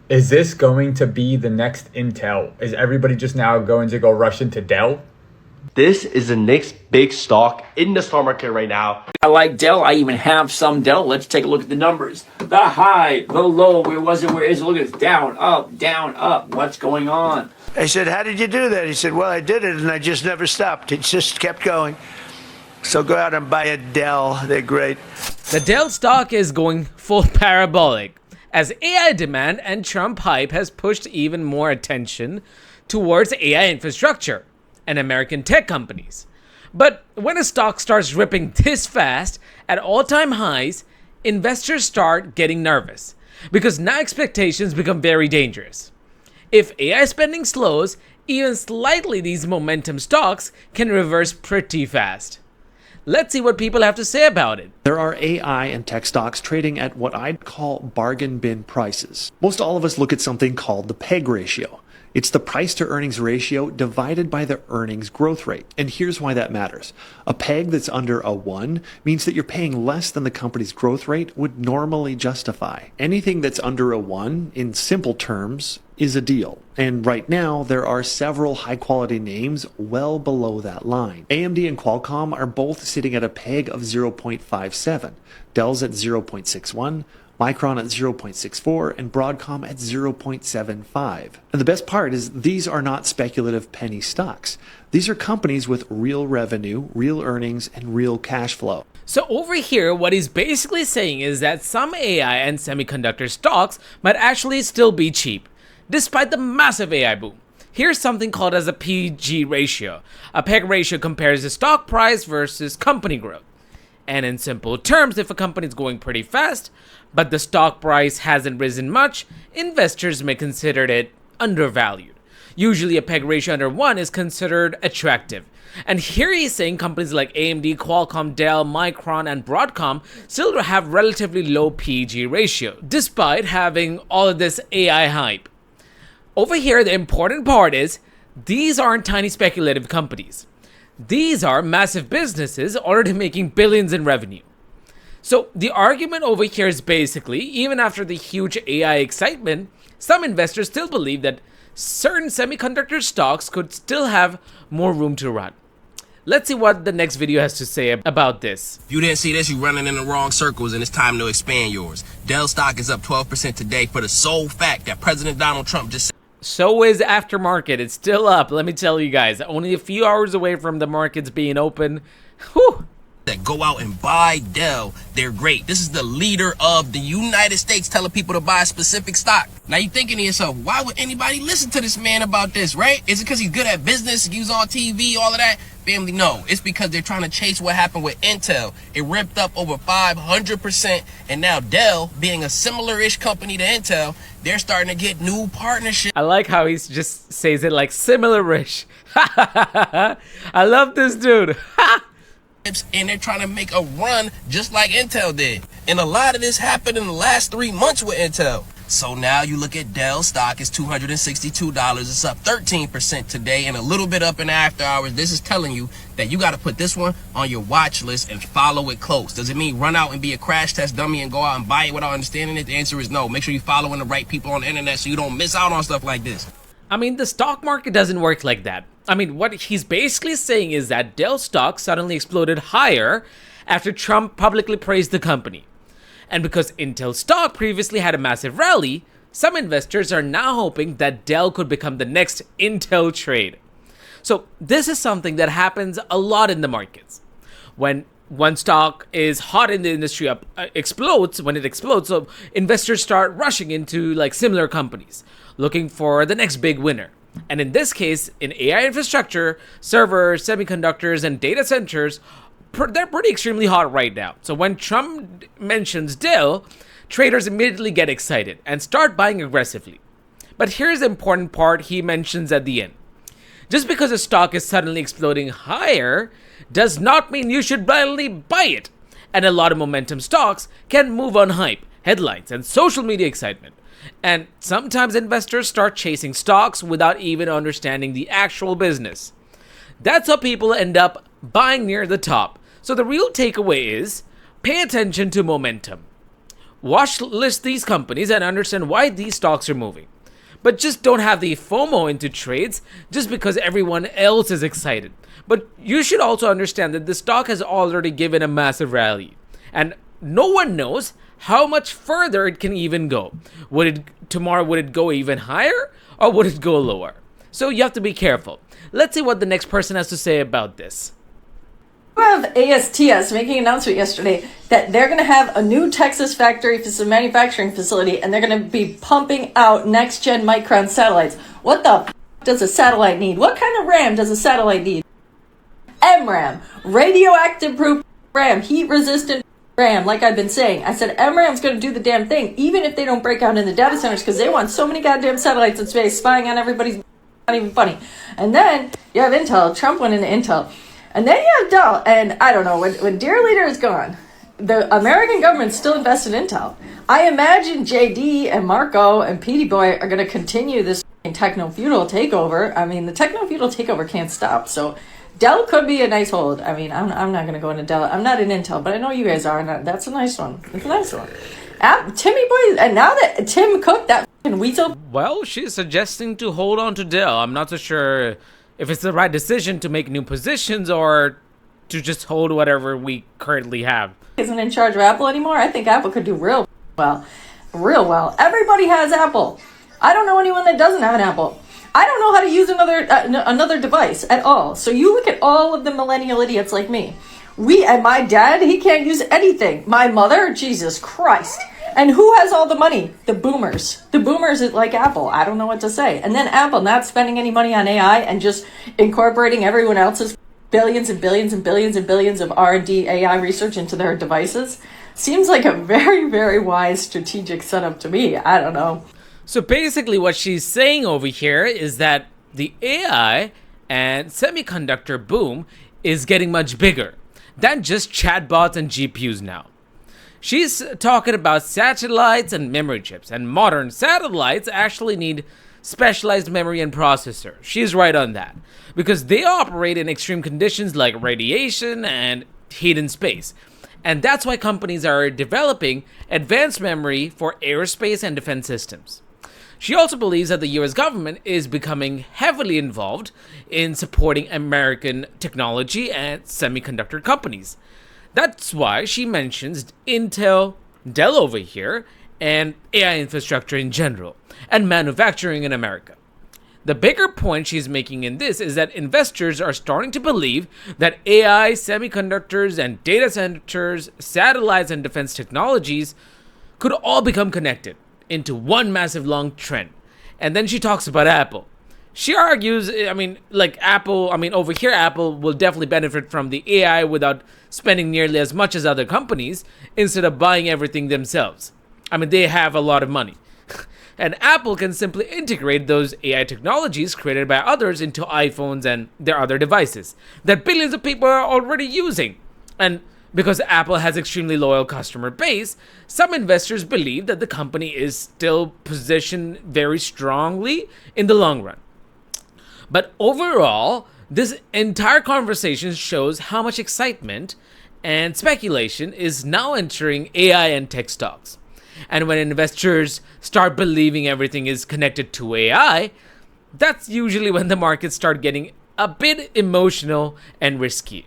Is this going to be the next Intel? Is everybody just now going to go rush into Dell? This is the next big stock in the stock market right now. I like Dell. I even have some Dell. Let's take a look at the numbers. The high, the low, where was it? Where is it? Look at it. Down, up. What's going on? I said, how did you do that? He said, well, I did it and I just never stopped. It just kept going. So go out and buy a Dell. They're great. The Dell stock is going full parabolic as AI demand and Trump hype has pushed even more attention towards AI infrastructure and American tech companies. But when a stock starts ripping this fast at all-time highs, investors start getting nervous because now expectations become very dangerous. If AI spending slows, even slightly, these momentum stocks can reverse pretty fast. Let's see what people have to say about it. There are AI and tech stocks trading at what I'd call bargain bin prices. Most all of us look at something called the PEG ratio. It's the price to earnings ratio divided by the earnings growth rate. And here's why that matters. A PEG that's under a 1 means that you're paying less than the company's growth rate would normally justify. Anything that's under a 1, in simple terms, is a deal. And right now, there are several high-quality names well below that line. AMD and Qualcomm are both sitting at a PEG of 0.57. Dell's at 0.61. Micron at 0.64, and Broadcom at 0.75. And the best part is these are not speculative penny stocks. These are companies with real revenue, real earnings, and real cash flow. So over here, what he's basically saying is that some AI and semiconductor stocks might actually still be cheap, despite the massive AI boom. Here's something called as a PG ratio. A PEG ratio compares the stock price versus company growth. And in simple terms, if a company is going pretty fast, but the stock price hasn't risen much, investors may consider it undervalued. Usually a PEG ratio under 1 is considered attractive. And here he's saying companies like AMD, Qualcomm, Dell, Micron, and Broadcom still have relatively low PEG ratio, despite having all of this AI hype. Over here, the important part is, these aren't tiny speculative companies. These are massive businesses already making billions in revenue. So the argument over here is basically, even after the huge AI excitement, some investors still believe that certain semiconductor stocks could still have more room to run. Let's see what the next video has to say about this. If you didn't see this, you're running in the wrong circles and it's time to expand yours. Dell stock is up 12% today for the sole fact that President Donald Trump just So is aftermarket. It's still up. Let me tell you guys, only a few hours away from the markets being open. Whew. that go out and buy Dell. They're great. This is the leader of the United States telling people to buy a specific stock. Now you're thinking to yourself, why would anybody listen to this man about this, right? Is it because he's good at business, he was on TV, all of that? Family, no. It's because they're trying to chase what happened with Intel. It ripped up over 500%, and now Dell, being a similar-ish company to Intel, they're starting to get new partnerships. I like how he just says it like similar-ish. I love this dude. And they're trying to make a run just like Intel did. And a lot of this happened in the last 3 months with Intel. So now you look at Dell stock is $262. It's up 13% today and a little bit up in the after hours. This is telling you that you got to put this one on your watch list and follow it close. Does it mean run out and be a crash test dummy and go out and buy it without understanding it? The answer is no. Make sure you're following the right people on the internet so you don't miss out on stuff like this. I mean, the stock market doesn't work like that. I mean, what he's basically saying is that Dell stock suddenly exploded higher after Trump publicly praised the company. And because Intel stock previously had a massive rally, some investors are now hoping that Dell could become the next Intel trade. So this is something that happens a lot in the markets. When one stock is hot in the industry, explodes, so investors start rushing into like similar companies, looking for the next big winner. And in this case, in AI infrastructure, servers, semiconductors, and data centers, they're pretty extremely hot right now. So when Trump mentions Dell, traders immediately get excited and start buying aggressively. But here's the important part he mentions at the end. Just because a stock is suddenly exploding higher does not mean you should blindly buy it. And a lot of momentum stocks can move on hype, headlines, and social media excitement. And sometimes investors start chasing stocks without even understanding the actual business. That's how people end up buying near the top. So the real takeaway is, pay attention to momentum. watch list these companies and understand why these stocks are moving. But just don't have the FOMO into trades just because everyone else is excited. But you should also understand that the stock has already given a massive rally. And no one knows how much further it can even go. Would it go even higher, or would it go lower? So you have to be careful. Let's see what the next person has to say about this. We have ASTS making an announcement yesterday that they're going to have a new Texas factory manufacturing facility, and they're going to be pumping out next-gen Micron satellites. What the f*** does a satellite need? What kind of RAM does a satellite need? MRAM, radioactive-proof RAM, heat-resistant RAM, like I've been saying. I said MRAM's going to do the damn thing, even if they don't break out in the data centers, because they want so many goddamn satellites in space spying on everybody's not even funny. And then you have Intel. Trump went into Intel. And then you have Dell, and I don't know, when Dear Leader is gone, the American government still invested in Intel. I imagine JD and Marco and Petey Boy are going to continue this techno-feudal takeover. I mean, the techno-feudal takeover can't stop, so Dell could be a nice hold. I mean, I'm not going to go into Dell. I'm not in Intel, but I know you guys are, and that's a nice one. It's a nice one. Timmy Boy, and now that Tim Cook, that f***ing weasel... Well, she's suggesting to hold on to Dell. I'm not so sure if it's the right decision to make new positions or to just hold whatever we currently have. Isn't in charge of Apple anymore. I think Apple could do real well. Everybody has Apple. I don't know anyone that doesn't have an Apple. I don't know how to use another device at all. So you look at all of the millennial idiots like me. And my dad, he can't use anything. My mother, Jesus Christ. And who has all the money? The boomers. The boomers is like Apple. I don't know what to say. And then Apple not spending any money on AI and just incorporating everyone else's billions and billions and billions and billions of R&D AI research into their devices. Seems like a very, very wise strategic setup to me. I don't know. So basically what she's saying over here is that the AI and semiconductor boom is getting much bigger than just chatbots and GPUs now. She's talking about satellites and memory chips, and modern satellites actually need specialized memory and processor. She's right on that, because they operate in extreme conditions like radiation and heat in space. And that's why companies are developing advanced memory for aerospace and defense systems. She also believes that the US government is becoming heavily involved in supporting American technology and semiconductor companies. That's why she mentions Intel, Dell over here, and AI infrastructure in general, and manufacturing in America. The bigger point she's making in this is that investors are starting to believe that AI, semiconductors, and data centers, satellites, and defense technologies could all become connected into one massive long trend. And then she talks about Apple. She argues, over here, Apple will definitely benefit from the AI without spending nearly as much as other companies instead of buying everything themselves. They have a lot of money. And Apple can simply integrate those AI technologies created by others into iPhones and their other devices that billions of people are already using. And because Apple has extremely loyal customer base, some investors believe that the company is still positioned very strongly in the long run. But overall, this entire conversation shows how much excitement and speculation is now entering AI and tech stocks. And when investors start believing everything is connected to AI, that's usually when the markets start getting a bit emotional and risky.